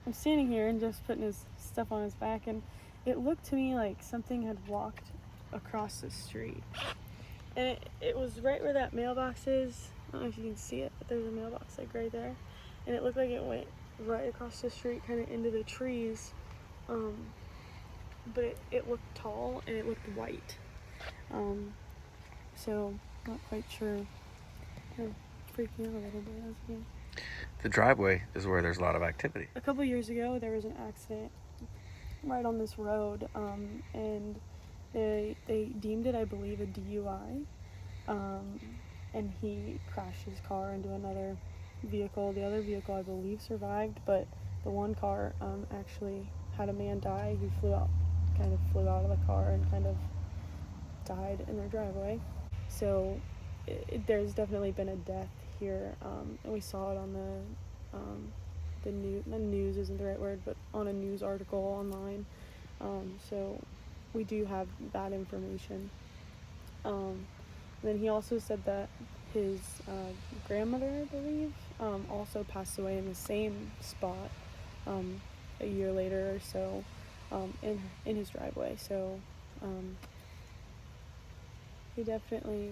I'm standing here and Jeff's putting his stuff on his back, and it looked to me like something had walked across the street. And it was right where that mailbox is. I don't know if you can see it, but there's a mailbox like right there. And it looked like it went right across the street, kind of into the trees. But it looked tall and it looked white. So, not quite sure. Kind of freaked me out a little bit. The driveway is where there's a lot of activity. A couple years ago, there was an accident right on this road, and they deemed it, I believe, a DUI. And he crashed his car into another vehicle. The other vehicle, I believe, survived, but the one car actually had a man die who flew out of the car and kind of died in their driveway. So there's definitely been a death here, and we saw it on the news isn't the right word, but on a news article online. So we do have that information. Then he also said that his grandmother, I believe, also passed away in the same spot a year later or so, in his driveway. So he definitely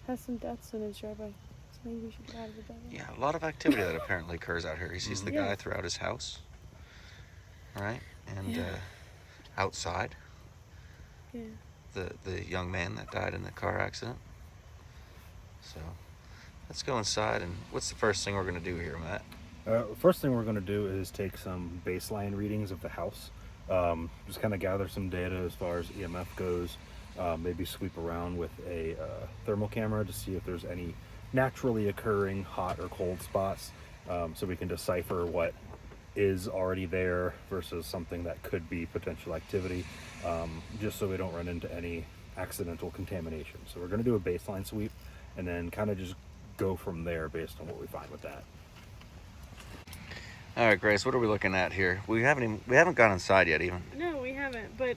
has some deaths in his driveway. So maybe we should get out of the driveway. Yeah, a lot of activity that apparently occurs out here. He sees the guy throughout his house, right? And outside. Yeah. The young man that died in the car accident. So let's go inside, and what's the first thing we're going to do here, Matt? First thing we're going to do is take some baseline readings of the house. Just kind of gather some data as far as EMF goes. Maybe sweep around with a thermal camera to see if there's any naturally occurring hot or cold spots, so we can decipher what is already there versus something that could be potential activity, just so we don't run into any accidental contamination. So we're going to do a baseline sweep and then kind of just go from there based on what we find with that. All right, Grace, what are we looking at here? We haven't gone inside yet even. No, we haven't, but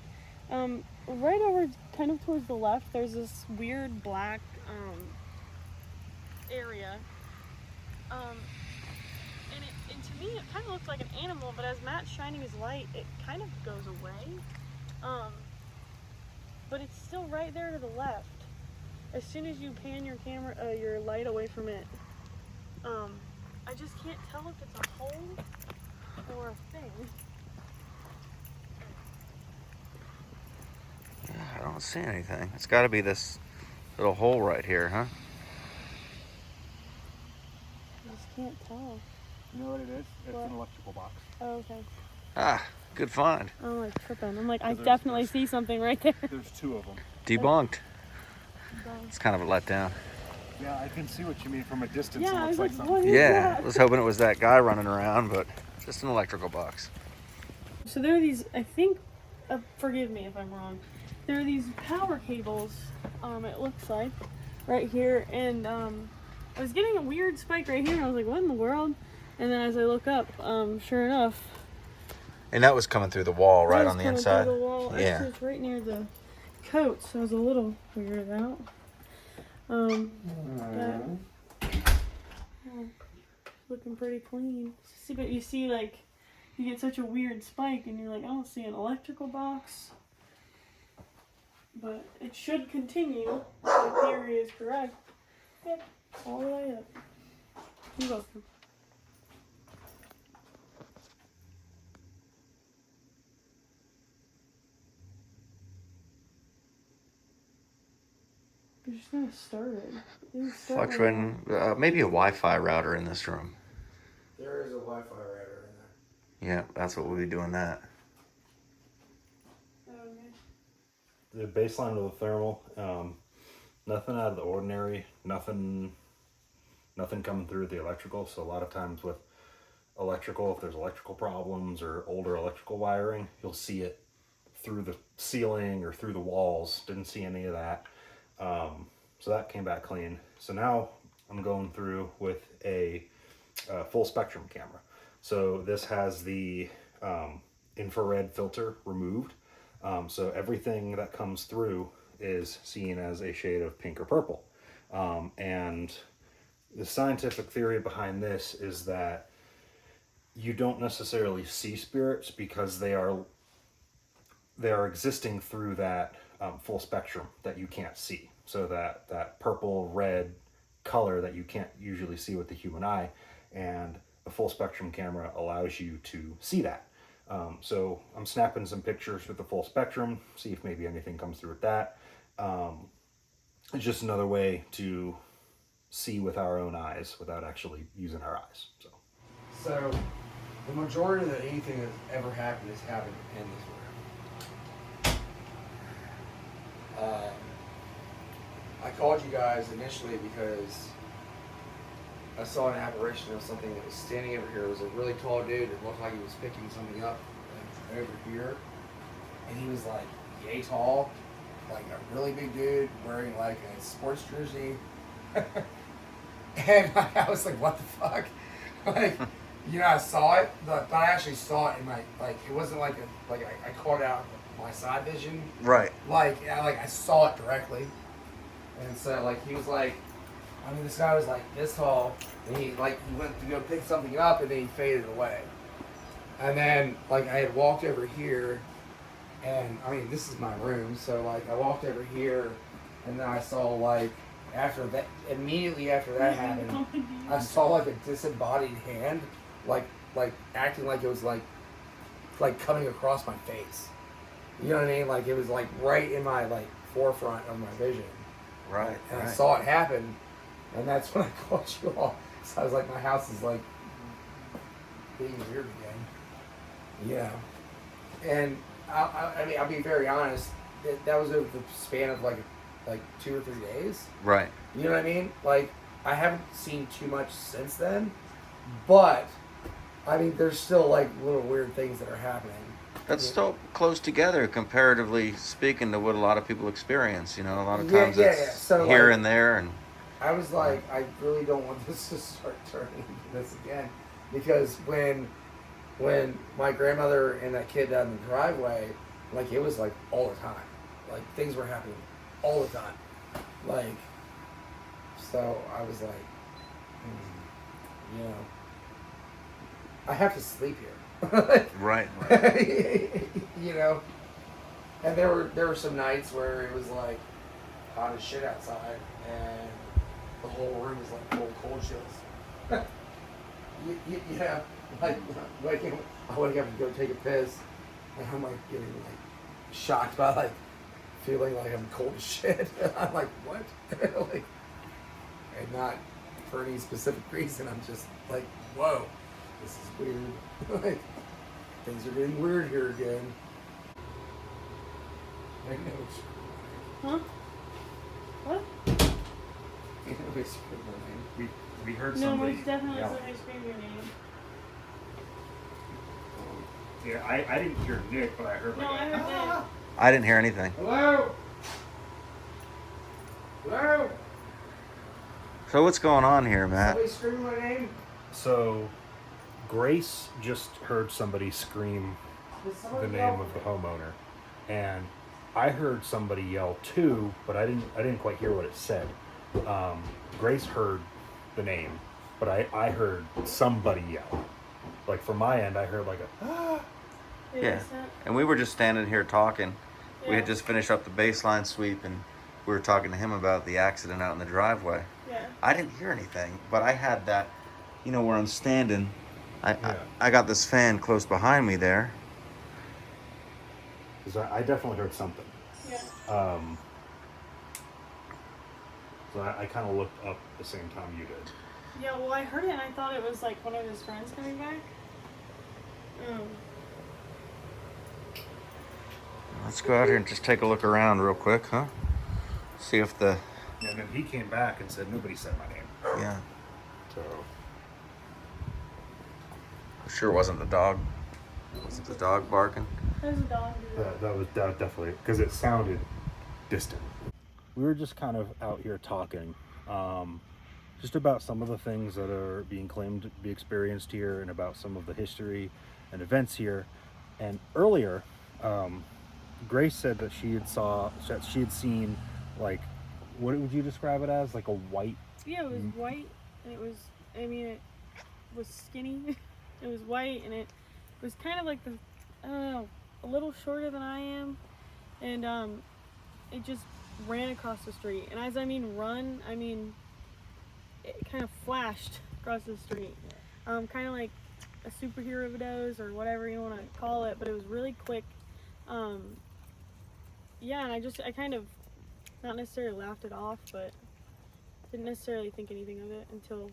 right over kind of towards the left, there's this weird black area. And to me, it kind of looks like an animal, but as Matt's shining his light, it kind of goes away. But it's still right there to the left. As soon as you pan your your light away from it, I just can't tell if it's a hole or a thing. I don't see anything. It's got to be this little hole right here, huh? I just can't tell. You know what it is? It's an electrical box. Oh, okay. Ah, good find. I'm like tripping. I'm like, I definitely see something right there. There's two of them. Debunked. It's kind of a letdown. Yeah, I can see what you mean from a distance. Yeah, It I looks was like like, something. what is Yeah, that? I was hoping it was that guy running around, but just an electrical box. So there are these, I think, forgive me if I'm wrong, there are these power cables, it looks like, right here, and I was getting a weird spike right here, and I was like, what in the world? And then as I look up, sure enough, And that was coming through the wall right on the coming inside. through the wall. Yeah. Actually, it's right near the coat, so I was a little weirded out. But, looking pretty clean. See, but you see, like, you get such a weird spike, and you're like, I don't see an electrical box. But it should continue. My theory is correct. Yep, all the way up. You're welcome. You're just gonna start it. You start right Fluctuating, maybe a Wi-Fi router in this room. There is a Wi-Fi router in there. Yeah, that's what we'll be doing that. now. Okay. The baseline of the thermal, nothing out of the ordinary, nothing coming through the electrical. So a lot of times with electrical, if there's electrical problems or older electrical wiring, you'll see it through the ceiling or through the walls. Didn't see any of that. So that came back clean. So now I'm going through with a full spectrum camera. So this has the infrared filter removed. So everything that comes through is seen as a shade of pink or purple. And the scientific theory behind this is that you don't necessarily see spirits because they are existing through that full spectrum that you can't see. So that purple, red color that you can't usually see with the human eye, and a full spectrum camera allows you to see that. So I'm snapping some pictures with the full spectrum, see if maybe anything comes through with that. It's just another way to see with our own eyes without actually using our eyes. So, the majority of anything that's ever happened has happened in this room. I called you guys initially because I saw an apparition of something that was standing over here. It was a really tall dude. It looked like he was picking something up like, over here. And he was like yay tall, like a really big dude wearing like a sports jersey. And I was like, what the fuck? Like, you know, I saw it, but I actually saw it in my, like, it wasn't like I caught out my side vision. Right. I saw it directly. And so, like, he was like, I mean, this guy was like this tall, and he went to go pick something up, and then he faded away. And then, like, I had walked over here, and, I mean, this is my room, so, like, I walked over here, and then I saw, like, immediately after that happened, I saw, like, a disembodied hand, like acting like it was, like coming across my face. You know what I mean? Like, it was, like, right in my, like, forefront of my vision. Right. And I saw it happen, and that's when I called you all. So I was like, my house is, like, being weird again. Yeah. And, I mean, I'll be very honest, that was over the span of, like 2 or 3 days. Right. You know what I mean? Like, I haven't seen too much since then, but, I mean, there's still, like, little weird things that are happening. That's still close together, comparatively speaking, to what a lot of people experience. You know, a lot of times it's So, here like, and there, and I was like, I really don't want this to start turning into this again, because when my grandmother and that kid down the driveway, like, it was like all the time, like things were happening all the time, like, so I was like, you know, I have to sleep here. right. You know, and there were some nights where it was like hot as shit outside, and the whole room was like full of cold chills. You know, like I wake up and go take a piss, and I'm like getting like shocked by like feeling like I'm cold as shit. I'm like, what? Like, and not for any specific reason. I'm just like, whoa, this is weird. Like, things are getting weird here again. I know it's Huh? What? We heard No, somebody. most definitely yell. somebody screamed your name. Yeah, I didn't hear Nick, but I heard like No, I heard that. I didn't hear anything. Hello? Hello? So what's going on here, Matt? Somebody screaming my name? So, Grace just heard somebody scream Did somebody the yell? name of the homeowner, and I heard somebody yell too, but I didn't quite hear what it said. Grace heard the name, but I heard somebody yell. Like from my end, I heard like a Did Yeah. you set? And we were just standing here talking. We had Yeah. just finished up the baseline sweep, and we were talking to him about the accident out in the driveway. Yeah. I didn't hear anything, but I had that, you know, where I'm standing. Yeah. I got this fan close behind me there. because I definitely heard something. Yeah. So I kind of looked up the same time you did. Yeah, well, I heard it and I thought it was like one of his friends coming back. Let's go out here and just take a look around real quick, huh? See if the, And then he came back and said nobody said my name. yeah, So sure wasn't the dog. Was it the dog barking? There's a dog. that was definitely because it sounded distant. We were just kind of out here talking, just about some of the things that are being claimed to be experienced here, and about some of the history and events here. And earlier, Grace said that she had seen, like, what would you describe it as? Like a white. Yeah, it was white and it was, I mean, it was skinny. It was white, and it was kind of like the, I don't know, a little shorter than I am, and it just ran across the street. And as I mean run, I mean it kind of flashed across the street, kind of like a superhero does or whatever you want to call it. But it was really quick. Yeah, and I kind of not necessarily laughed it off, but didn't necessarily think anything of it until.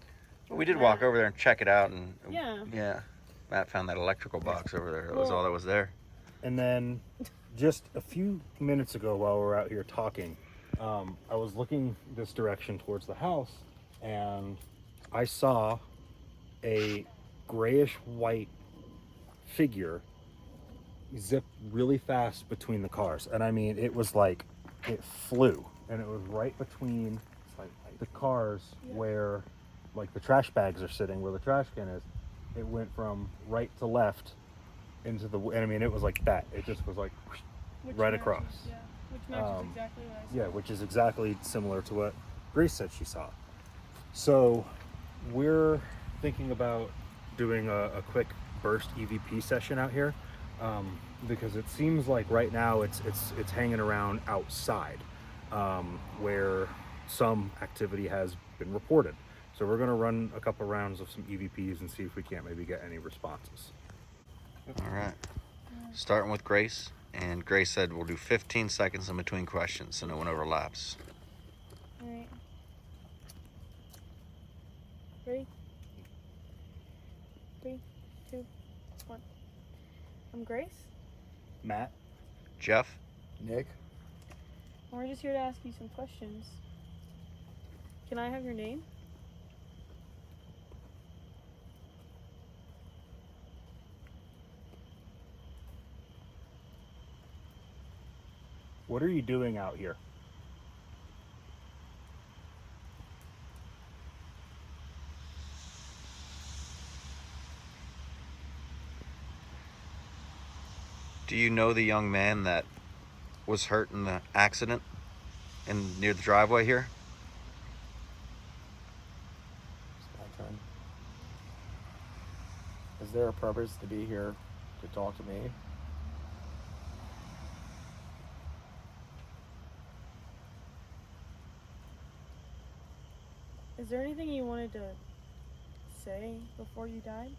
Well, we did walk over there and check it out, and Yeah. Matt found that electrical box over there. That was all that was there. And then just a few minutes ago while we were out here talking, I was looking this direction towards the house, and I saw a grayish white figure zip really fast between the cars. And I mean, it was like, it flew, and it was right between the cars where like the trash bags are sitting, where the trash can is. It went from right to left into the, and I mean, it was like that. It just was like right across. Yeah, which matches exactly what I saw. Yeah, which is exactly similar to what Grace said she saw. So we're thinking about doing a quick burst EVP session out here, because it seems like right now it's hanging around outside, where some activity has been reported. So we're going to run a couple rounds of some EVPs and see if we can't maybe get any responses. All right. Starting with Grace. And Grace said we'll do 15 seconds in between questions so no one overlaps. All right. Ready? 3, 2, 1. I'm Grace. Matt? Jeff? Nick? And we're just here to ask you some questions. Can I have your name? What are you doing out here? Do you know the young man that was hurt in the accident near the driveway here? It's my turn. Is there a purpose to be here to talk to me? Is there anything you wanted to say before you died?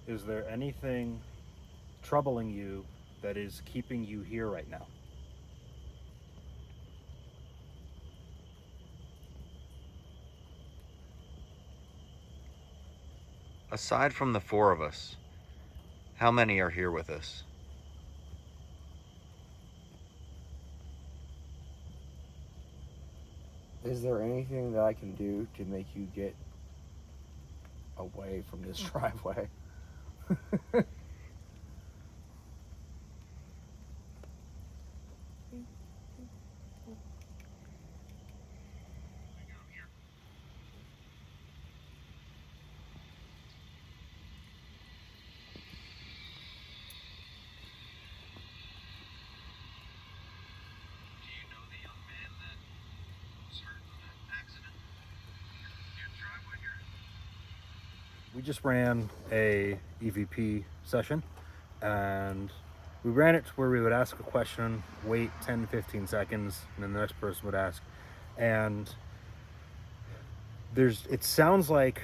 Is there anything troubling you that is keeping you here right now? Aside from the 4 of us, how many are here with us? Is there anything that I can do to make you get away from this driveway? We just ran a EVP session, and we ran it to where we would ask a question, wait 10 to 15 seconds, and then the next person would ask. And it sounds like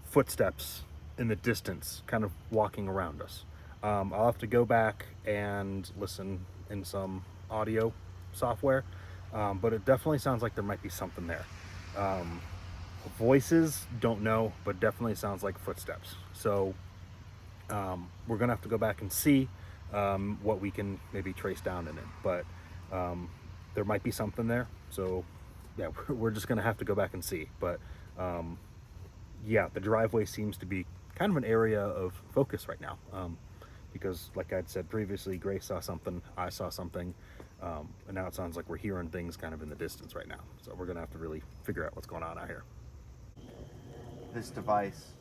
footsteps in the distance kind of walking around us. I'll have to go back and listen in some audio software, but it definitely sounds like there might be something there. Voices, don't know, but definitely sounds like footsteps. So we're gonna have to go back and see what we can maybe trace down in it, but there might be something there. So yeah, we're just gonna have to go back and see. But yeah, the driveway seems to be kind of an area of focus right now, because like I'd said previously, Grace saw something, I saw something, and now it sounds like we're hearing things kind of in the distance right now. So we're gonna have to really figure out what's going on out here. This device,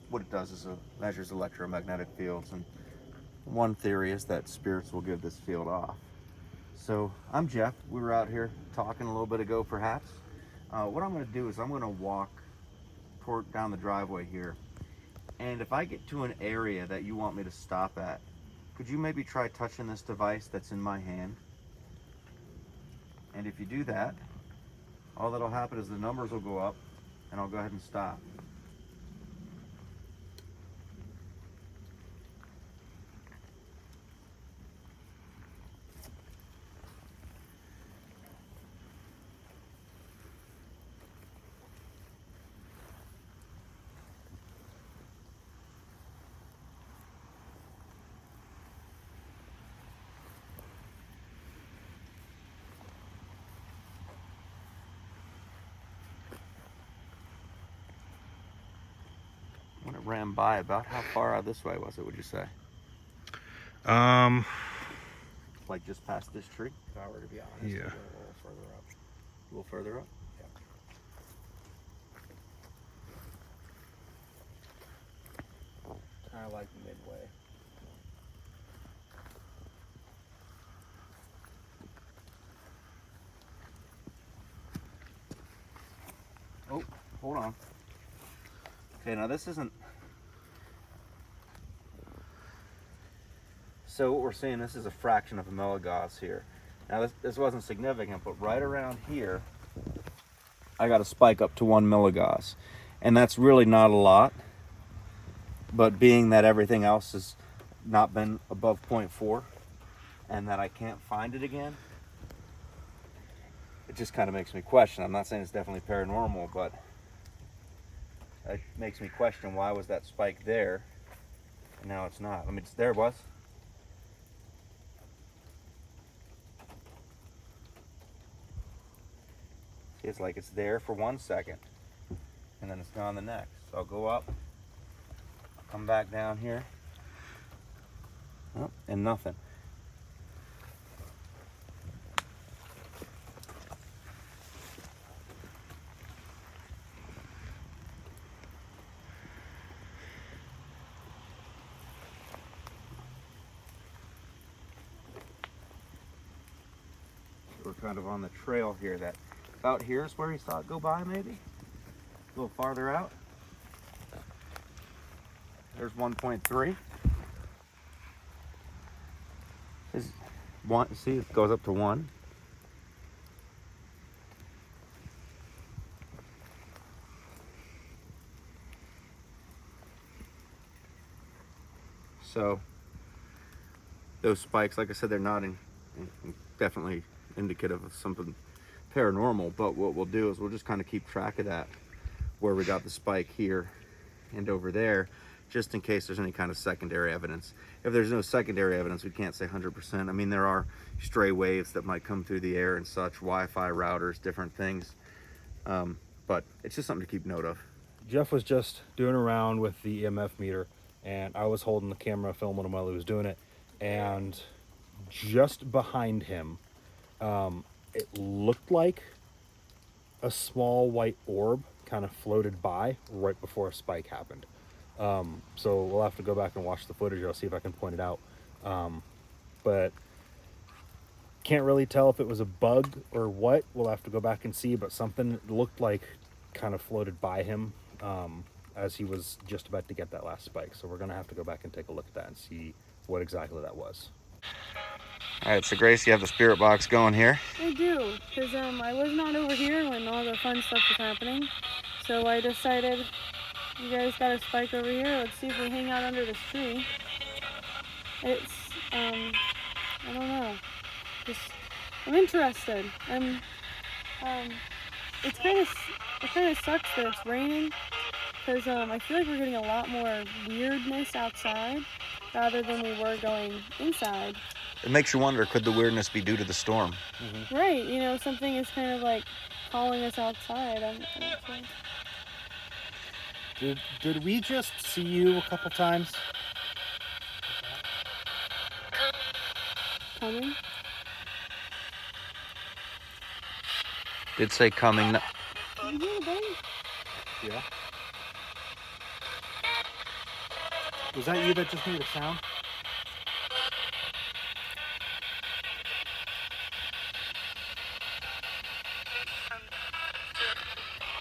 what it does is it measures electromagnetic fields, and one theory is that spirits will give this field off. So I'm Jeff. We were out here talking a little bit ago, perhaps. What I'm going to do is I'm going to walk down the driveway here, and if I get to an area that you want me to stop at, could you maybe try touching this device that's in my hand? And if you do that, all that'll happen is the numbers will go up, and I'll go ahead and stop. When it ran by, about how far out this way was it, would you say? Like just past this tree? If I were to be honest, Yeah. we'll go a little further up. A little further up? Kind of like midway. Oh, hold on. Okay, now this isn't... So what we're seeing, this is a fraction of a milligauss here. Now this wasn't significant, but right around here, I got a spike up to 1 milligauss. And that's really not a lot, but being that everything else has not been above 0.4 and that I can't find it again, it just kind of makes me question. I'm not saying it's definitely paranormal, but it makes me question, why was that spike there and now it's not? I mean, there it was. It's like it's there for 1 second and then it's gone the next. So I'll go up, come back down here, oh, and nothing. We're kind of on the trail here. That about here is where he saw it go by, maybe a little farther out. There's 1.3. Is one? See, it goes up to 1. So those spikes, like I said, they're not definitely indicative of something paranormal, but what we'll do is we'll just kind of keep track of that, where we got the spike here and over there, just in case there's any kind of secondary evidence. If there's no secondary evidence, we can't say 100%. I mean, there are stray waves that might come through the air and such, Wi-Fi routers, different things, but it's just something to keep note of. Jeff was just doing around with the EMF meter, and I was holding the camera filming him while he was doing it, and just behind him, it looked like a small white orb kind of floated by right before a spike happened. So we'll have to go back and watch the footage. I'll see if I can point it out. But can't really tell if it was a bug or what. We'll have to go back and see, but something looked like kind of floated by him as he was just about to get that last spike. So we're going to have to go back and take a look at that and see what exactly that was. All right, so Grace, you have the spirit box going here. I do, because I was not over here when all the fun stuff was happening. So I decided, you guys got a spike over here, let's see if we hang out under this tree. It's, I don't know, just, I'm interested. It kind of sucks that it's raining, because I feel like we're getting a lot more weirdness outside rather than we were going inside. It makes you wonder, could the weirdness be due to the storm? Mm-hmm. Right, you know, something is kind of like calling us outside. Did we just see you a couple times? Coming? Did say coming. Did you hear the bang? Yeah. Was that you that just made a sound?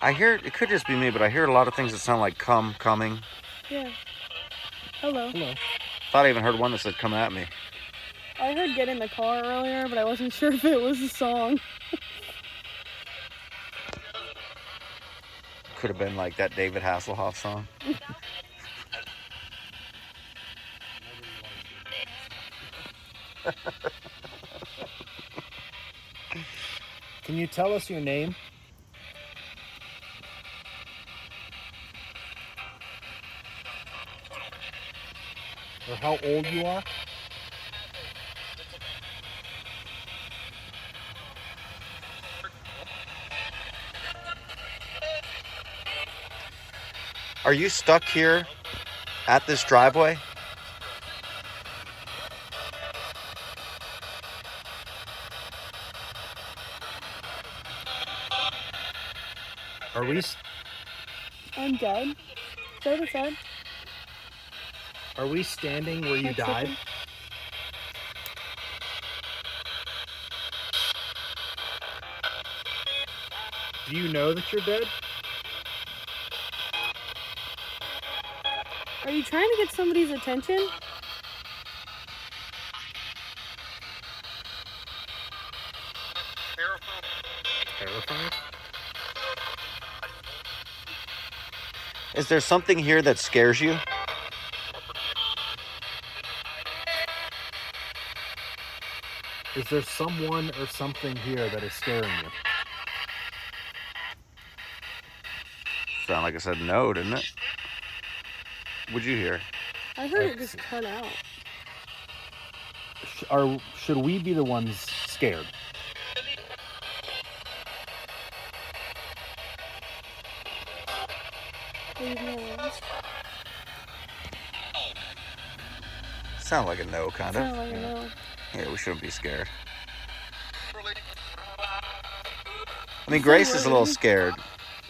I hear, it could just be me, but I hear a lot of things that sound like coming. Yeah. Hello. Hello. Thought I even heard one that said come at me. I heard get in the car earlier, but I wasn't sure if it was a song. Could have been like that David Hasselhoff song. Can you tell us your name? Or how old you are? Are you stuck here at this driveway? Are we I'm dead. Is that what it said? are we standing where you Next died? second. Do you know that you're dead? Are you trying to get somebody's attention? Terrified? Is there something here that scares you? Is there someone or something here that is scaring you? Sound like I said no, didn't it? What'd you hear? I heard it just cut out. Should we be the ones scared? Leave me alone. Sound like a no, kind of. Sound like a no. Yeah, we shouldn't be scared. I mean, Grace is a little scared.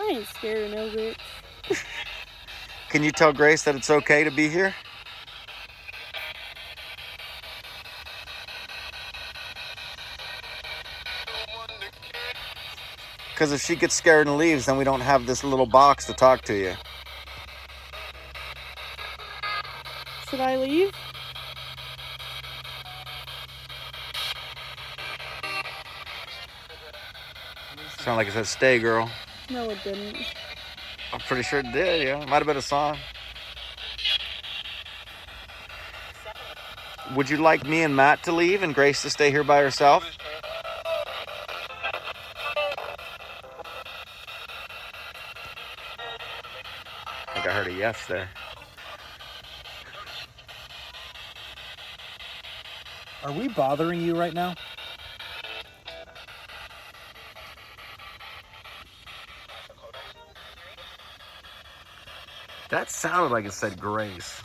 I ain't scared of no bitch. Can you tell Grace that it's okay to be here? Because if she gets scared and leaves, then we don't have this little box to talk to you. Should I leave? Sound like it said stay, girl. No, it didn't. I'm pretty sure it did, yeah. It might have been a song. Would you like me and Matt to leave and Grace to stay here by herself? I think I heard a yes there. Are we bothering you right now? That sounded like it said Grace.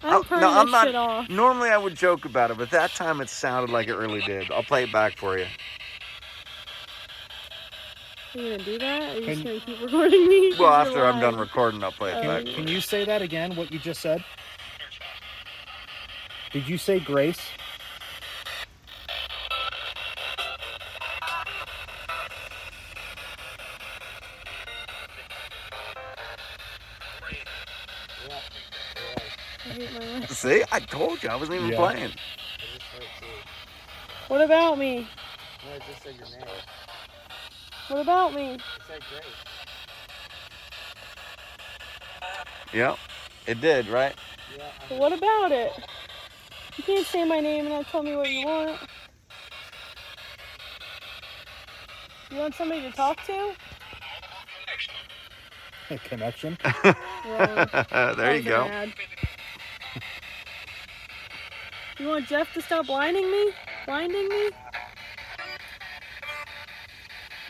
I'm turning this shit off. Normally I would joke about it, but that time it sounded like it really did. I'll play it back for you. Are you gonna do that? Or are you just gonna keep recording me? 'Cause Well, you're after I'm done lying. recording, I'll play it back. Can you say that again, what you just said? Did you say Grace? I hate my life. See, I told you I wasn't even playing. What about me? No, it just said your name. What about me? It said Grace. Yep, it did, right? Yeah. But what about it? You can't say my name and not tell me what you want. You want somebody to talk to? A connection? Wrong. There you That was go. an ad. You want Jeff to stop blinding me? Blinding me?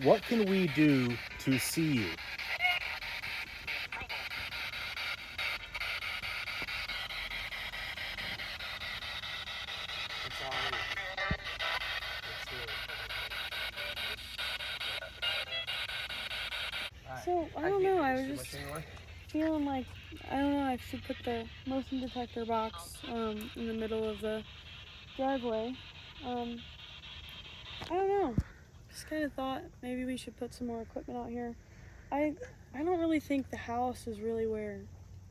What can we do to see you? It's on you. Let's do it. So, I don't know, I was Too just much anyway? feeling like, I don't know, I should put the motion detector box in the middle of the driveway. I don't know. Just kind of thought maybe we should put some more equipment out here. I don't really think the house is really where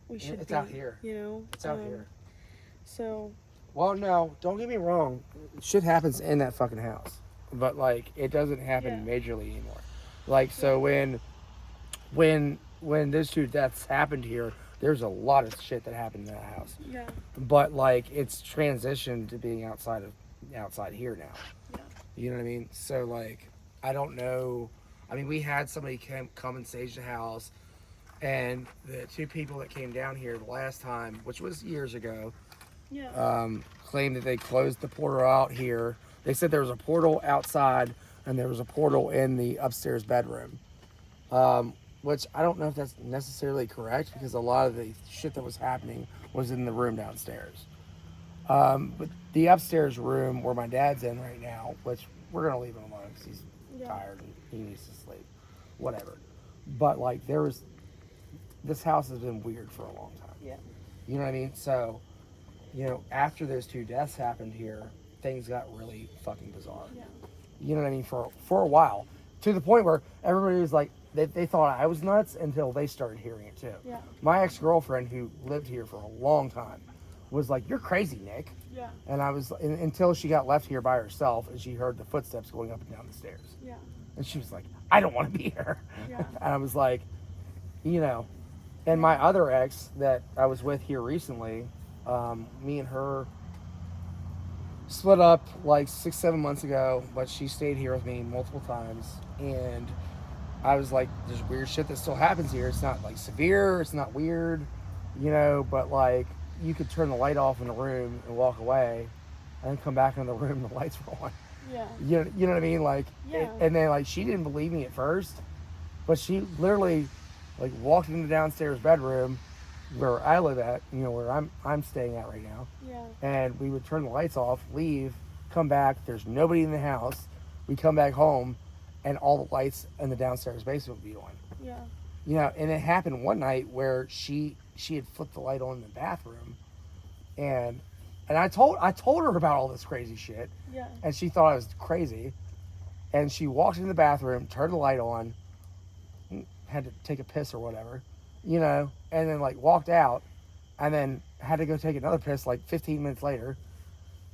we should It's be. out here. You know? It's out here. So, Well, no, don't get me wrong. Shit happens in that fucking house. But, like, it doesn't happen majorly anymore. Like, so when those 2 deaths happened here, there's a lot of shit that happened in that house. yeah. But, like, it's transitioned to being outside here now. Yeah. You know what I mean? So, like, I don't know. I mean, we had somebody come and stage the house, and the 2 people that came down here the last time, which was years ago, Yeah. claimed that they closed the portal out here. They said there was a portal outside and there was a portal in the upstairs bedroom, which I don't know if that's necessarily correct because a lot of the shit that was happening was in the room downstairs. But the upstairs room where my dad's in right now, which we're gonna leave him alone because he's tired and he needs to sleep, whatever. But like this house has been weird for a long time. Yeah. You know what I mean? So, you know, after those 2 deaths happened here, things got really fucking bizarre. Yeah. You know what I mean? For a while, to the point where everybody was like, they thought I was nuts until they started hearing it too. Yeah. My ex-girlfriend who lived here for a long time was like, "You're crazy, Nick." Yeah. And I was until she got left here by herself and she heard the footsteps going up and down the stairs. Yeah. And she was like, "I don't want to be here." Yeah. And I was like, you know, and my other ex that I was with here recently, me and her split up like 6-7 months ago, but she stayed here with me multiple times. And I was like, there's weird shit that still happens here. It's not like severe, it's not weird, you know, but like you could turn the light off in the room and walk away and then come back in the room and the lights were on. Yeah. You know what I mean? Like, Yeah. and then like she didn't believe me at first, but she literally like walked in the downstairs bedroom where I live at, you know, where I'm staying at right now. Yeah. And we would turn the lights off, leave, come back. There's nobody in the house. We come back home, and all the lights in the downstairs basement would be on. Yeah. You know, and it happened one night where she had flipped the light on in the bathroom, and I told her about all this crazy shit, Yeah. and she thought I was crazy, and she walked into the bathroom, turned the light on, had to take a piss or whatever, you know, and then like walked out, and then had to go take another piss like 15 minutes later,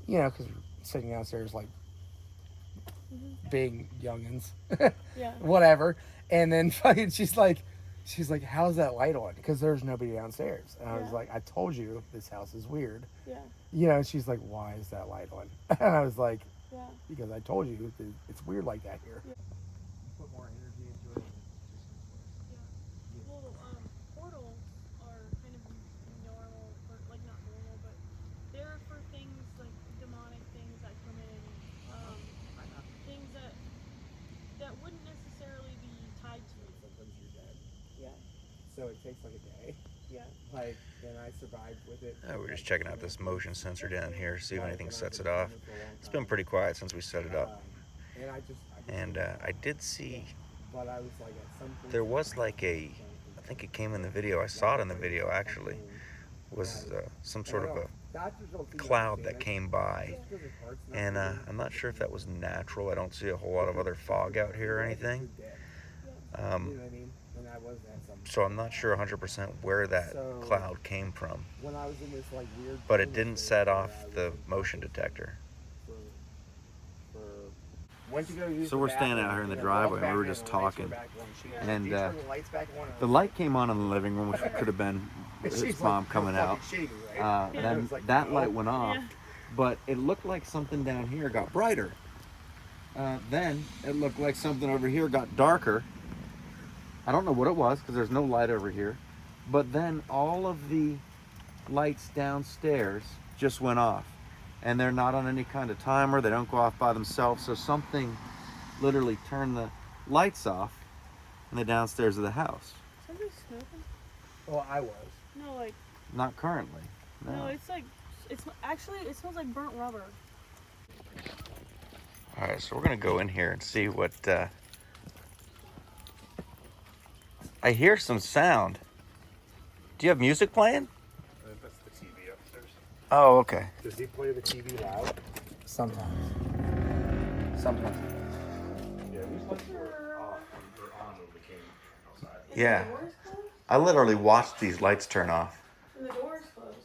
you know, because we're sitting downstairs like big youngins, Yeah. whatever, and then fucking she's like, how's that light on? Because there's nobody downstairs, and I was Yeah. like, I told you this house is weird, Yeah. you know, and she's like, why is that light on? And I was like, Yeah. because I told you that it's weird like that here. Yeah. Put more energy into it. Well, portals are kind of normal, for, like not normal, but they're for things like demonic things that come in, things that wouldn't necessarily be tied to it. Sometimes you're dead. Yeah. So it takes like a day. Yeah. Like, and I survived with it. We're just checking out this motion sensor down here, see if anything sets it off. It's been pretty quiet since we set it up. And And I did see but I was like at some point there was like I think it came in the video, I saw it in the video actually, was some sort of a cloud that came by. And I'm not sure if that was natural. I don't see a whole lot of other fog out here or anything. So I'm not sure 100% where that cloud came from. when I was in this like weird But it didn't set off the motion detector. So we're standing out here in the driveway and we were just talking. And the light came on in the living room, which could have been his mom coming out. Then that light went off, but it looked like something down here got brighter. Then it looked like something over here got darker. I don't know what it was because there's no light over here. But then all of the lights downstairs just went off. And they're not on any kind of timer. They don't go off by themselves. So something literally turned the lights off in the downstairs of the house. Somebody smoking? Well, I was. No, like, Not currently. no, it's like, it smells like burnt rubber. All right, so we're gonna go in here and see what. I hear some sound. Do you have music playing? That's the TV upstairs. Oh, okay. Does he play the TV loud? Sometimes. Yeah, these lights were off or on when we came outside. Yeah. The door is closed? I literally watched these lights turn off. And the door is closed.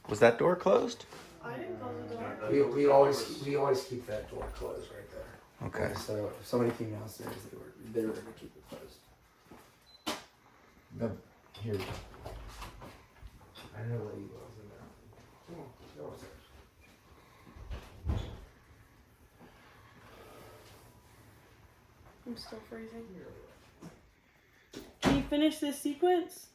Was that door closed? I didn't close the door. We always keep that door closed right there. Okay. So if somebody came downstairs, they were gonna keep it closed. Here. I know what he was in there. Come on, go upstairs. I'm still freezing. Can you finish this sequence?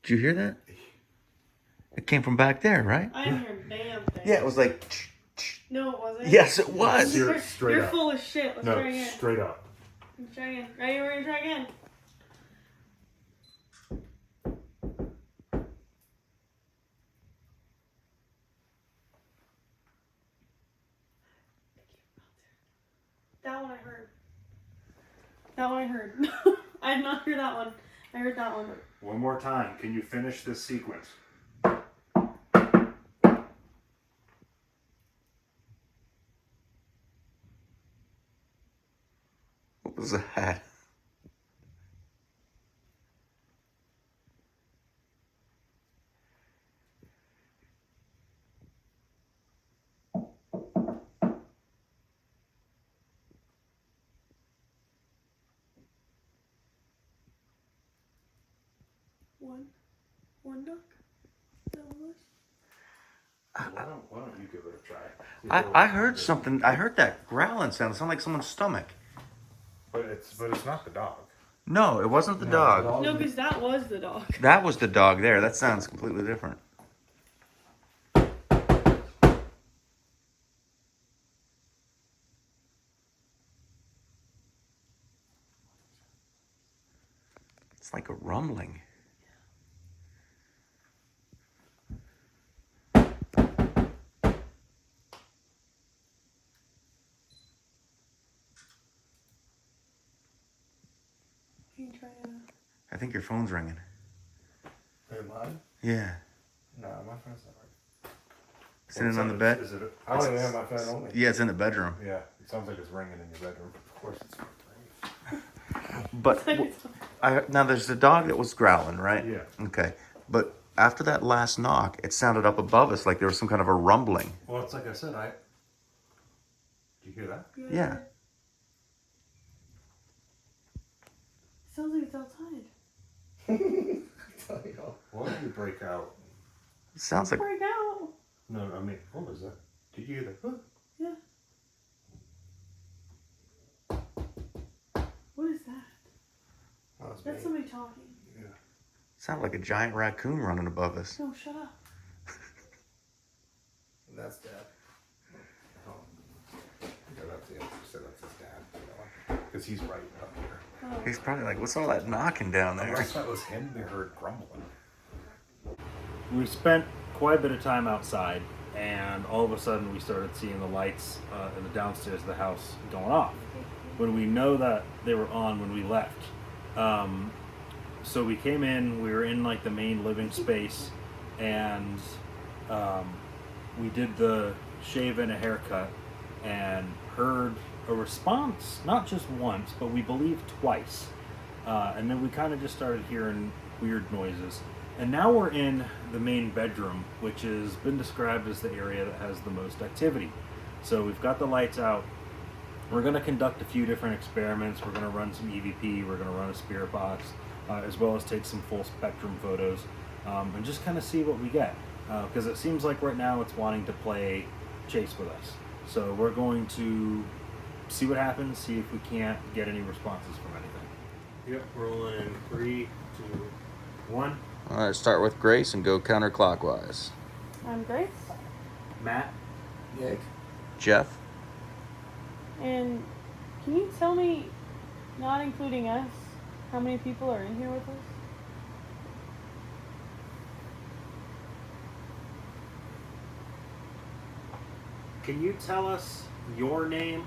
Did you hear that? It came from back there, right? I didn't hear a damn thing. Yeah, it was like. No, it wasn't. Yes, it was. Straight You're up. full of shit. Let's try again. Straight up. Let's try again. Ready? We're gonna try again. That one I heard. That one I heard. I did not hear that one. I heard that one. One more time. Can you finish this sequence? What was that? One duck? That was? Why don't you give it a try? I heard something. I heard that growling sound. It sounded like someone's stomach. But it's not the dog. No, it wasn't the dog. No, because that was the dog. That was the dog there. That sounds completely different. It's like a rumbling. Can you try I think your phone's ringing. Am I? Yeah. No, my phone's not right. Sitting on the bed? Is it I don't even have my phone on me. Yeah, it's in the bedroom. yeah, it sounds like it's ringing in your bedroom. Of course it's not. But now there's the dog that was growling, right? Yeah. Okay. But after that last knock, it sounded up above us like there was some kind of a rumbling. Well, it's like I said, Did you hear that? Yeah. Sounds like it's outside. Why don't you break out? It sounds like Break out. No, I mean, what was that? Did you hear that? Huh? Yeah. What is that? That's somebody talking. sounded like a giant raccoon running above us. No, shut up. That's Dad. Yeah, that's it. So that's his dad. Because he's right up here. Oh. He's probably like, what's all that knocking down there? Unless that was him, they heard grumbling. We spent quite a bit of time outside, and all of a sudden we started seeing the lights in the downstairs of the house going off. When we know that they were on when we left. So we came in, we were in like the main living space, and we did the shave and a haircut and heard a response, not just once, but we believe twice. And then we kind of just started hearing weird noises. And now we're in the main bedroom, which has been described as the area that has the most activity. So we've got the lights out. We're going to conduct a few different experiments. We're going to run some EVP. We're going to run a spirit box, as well as take some full spectrum photos, and just kind of see what we get. Because it seems like right now it's wanting to play chase with us. So we're going to see what happens, see if we can't get any responses from anything. Yep, rolling in 3, 2, 1. All right, start with Grace and go counterclockwise. I'm Grace. Matt? Nick. Jeff? And can you tell me, not including us, how many people are in here with us? Can you tell us your name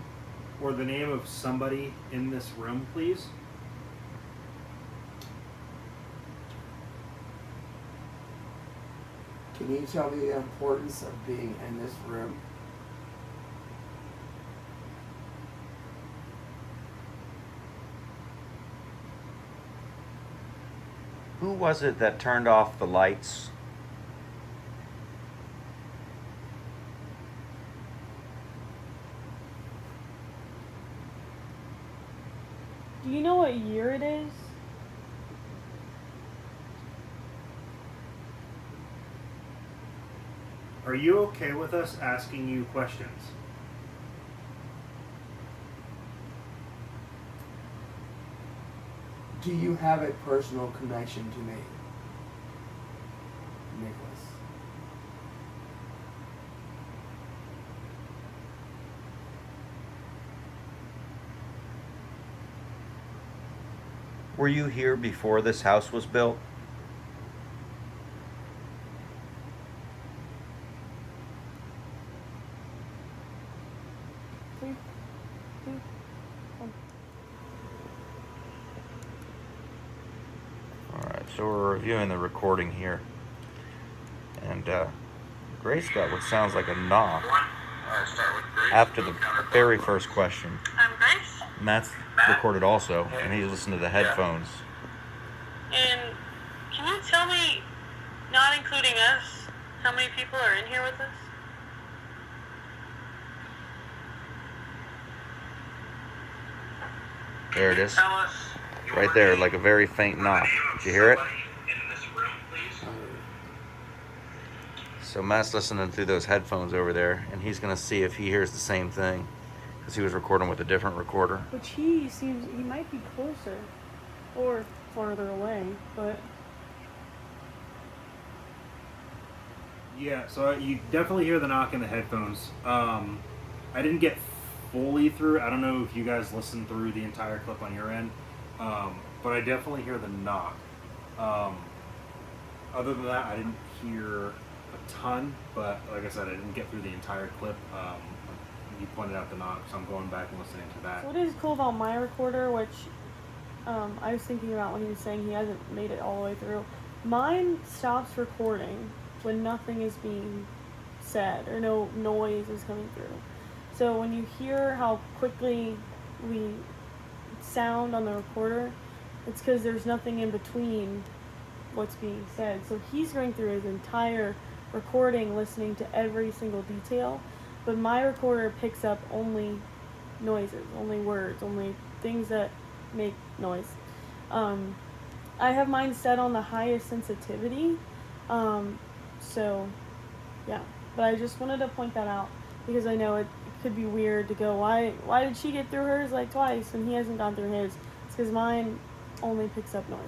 or the name of somebody in this room, please? Can you tell me the importance of being in this room? Who was it that turned off the lights? Do you know what year it is? Are you okay with us asking you questions? Do you have a personal connection to me, Nicholas? Were you here before this house was built? Three, two, one. Alright, so we're reviewing the recording here. And Grace got what sounds like a knock after the very first question. I'm Grace. And that's recorded also, and he's listening to the headphones. And can you tell me, not including us, how many people are in here with us? There it is. Right there, like a very faint knock. Did you hear it? So Matt's listening through those headphones over there, and he's going to see if he hears the same thing, because he was recording with a different recorder. Which he might be closer or farther away, but Yeah, so you definitely hear the knock in the headphones. I didn't get fully through. I don't know if you guys listened through the entire clip on your end, but I definitely hear the knock. Other than that, I didn't hear a ton, but like I said, I didn't get through the entire clip. You pointed out the knock, so I'm going back and listening to that. so what is cool about my recorder, which I was thinking about when he was saying he hasn't made it all the way through. Mine stops recording when nothing is being said or no noise is coming through. So when you hear how quickly we sound on the recorder, it's because there's nothing in between what's being said. So he's going through his entire recording, listening to every single detail, but my recorder picks up only noises, only words, only things that make noise. I have mine set on the highest sensitivity, so yeah, but I just wanted to point that out because I know it could be weird to go, why did she get through hers like twice and he hasn't gone through his? It's because mine only picks up noise.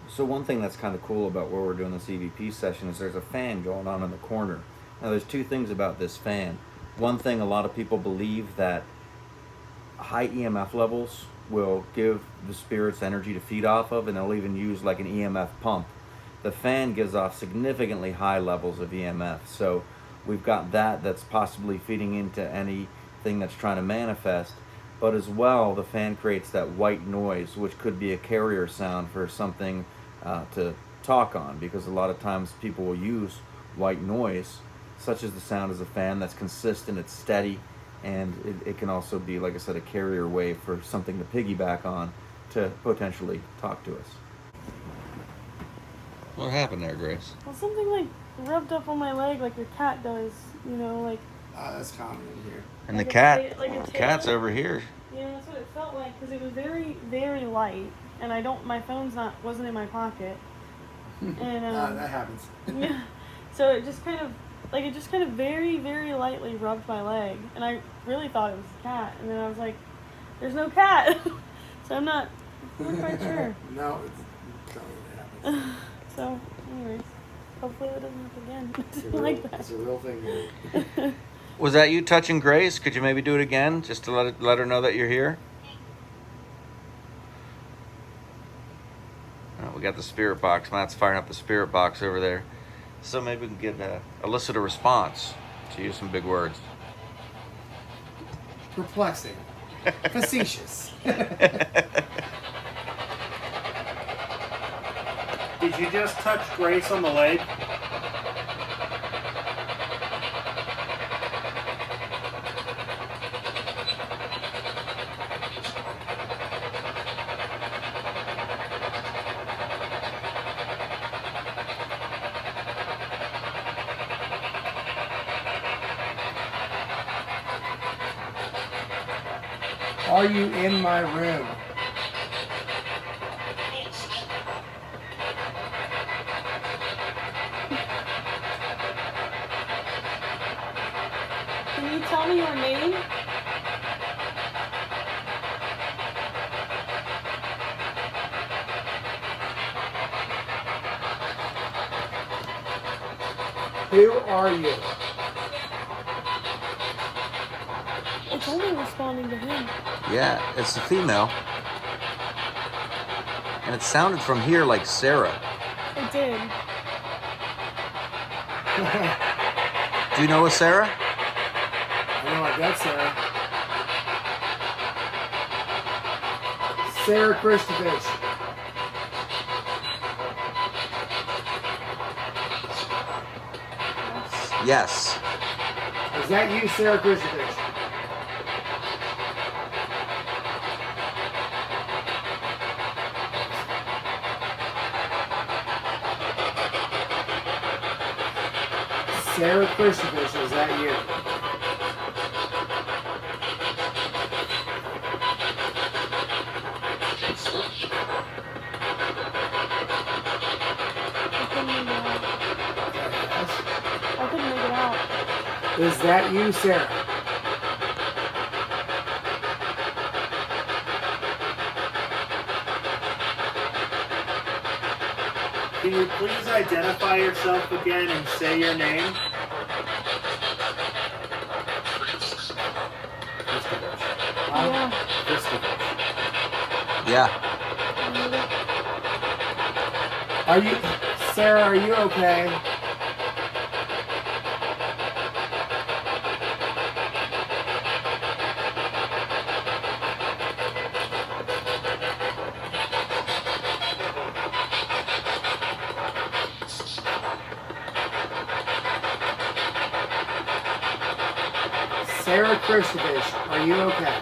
So one thing that's kind of cool about where we're doing this EVP session is there's a fan going on in the corner. Now there's two things about this fan. One thing, a lot of people believe that high EMF levels will give the spirits energy to feed off of, and they'll even use like an EMF pump. The fan gives off significantly high levels of EMF, so we've got that's possibly feeding into anything that's trying to manifest. But as well, the fan creates that white noise, which could be a carrier sound for something to talk on, because a lot of times people will use white noise, such as the sound as a fan that's consistent, it's steady, and it can also be, like I said, a carrier wave for something to piggyback on to potentially talk to us. What happened there, Grace? Well, something like rubbed up on my leg like a cat does, you know, like. That's common in here. And Like the a cat, ta- like a the cat's tail? over here. Yeah, that's what it felt like because it was very, very light, and my phone's wasn't in my pocket, and That happens. yeah, so it just kind of very, very lightly rubbed my leg, and I really thought it was a cat, and then I was like, "There's no cat," so I'm not quite sure. No, it's not what happens. So, anyways, hopefully it doesn't happen again. It's a Something like real- that. It's a real thing here. Was that you touching Grace? Could you maybe do it again, just to let her know that you're here? Oh, we got the spirit box. Matt's firing up the spirit box over there. So maybe we can get elicit a response, to use some big words. Perplexing. Facetious. Did you just touch Grace on the leg? Are you in my room? Can you tell me your name? Who are you? It's only responding to him. Yeah, it's a female. And it sounded from here like Sarah. It did. Do you know a Sarah? I know I got Sarah. Sarah Christovich. Yes. Is that you, Sarah Christovich? Sarah Christovich, is that you? I couldn't make it out. Is that you, Sarah? Can you please identify yourself again and say your name? Yeah. Yeah. Are you, Sarah, are you okay? Sarah Christovich, are you okay?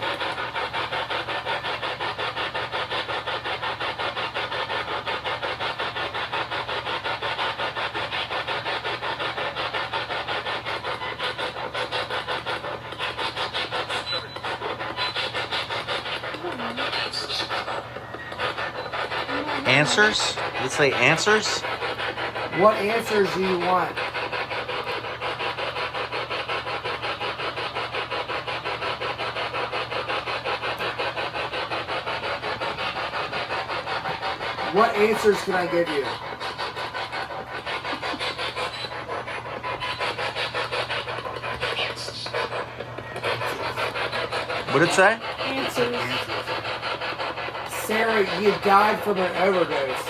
Answers? Did it say answers? What answers do you want? What answers can I give you? What did it say? Answers. Sarah, you died from an overdose.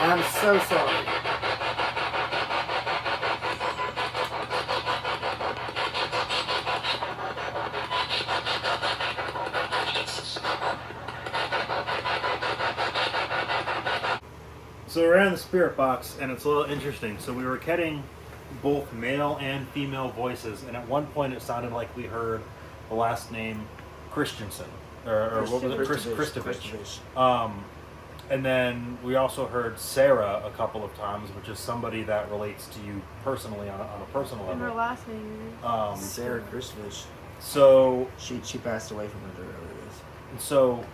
I'm so sorry. So we're in the spirit box, and it's a little interesting. So we were getting both male and female voices, and at one point it sounded like we heard the last name Christensen, or what was it, Christovich. And then we also heard Sarah a couple of times, which is somebody that relates to you personally on a personal And her level. last name Sarah Christovich. So She passed away from her overdose. So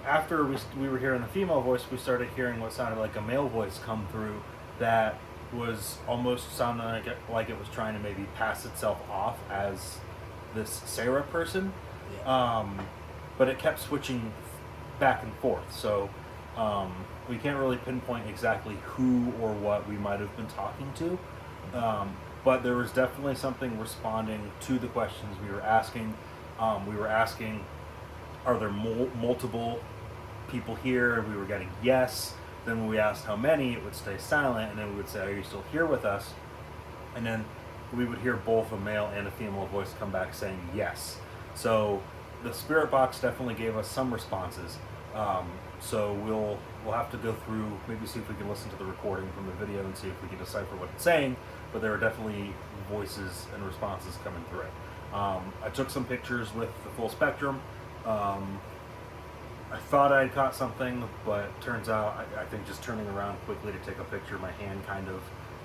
after we were hearing the female voice, we started hearing what sounded like a male voice come through that was almost sounding like it was trying to maybe pass itself off as this Sarah person. Yeah. But it kept switching back and forth. So we can't really pinpoint exactly who or what we might have been talking to. But there was definitely something responding to the questions we were asking. We were asking, are there multiple people here? We were getting yes. Then when we asked how many, it would stay silent, and then we would say, are you still here with us? And then we would hear both a male and a female voice come back saying yes. So the spirit box definitely gave us some responses. So we'll have to go through, maybe see if we can listen to the recording from the video and see if we can decipher what it's saying. But there are definitely voices and responses coming through it. I took some pictures with the full spectrum. I thought I had caught something, but turns out I think just turning around quickly to take a picture, my hand kind of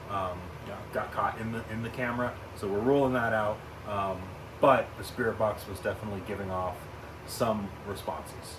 got caught in the camera. So we're ruling that out. But the spirit box was definitely giving off some responses.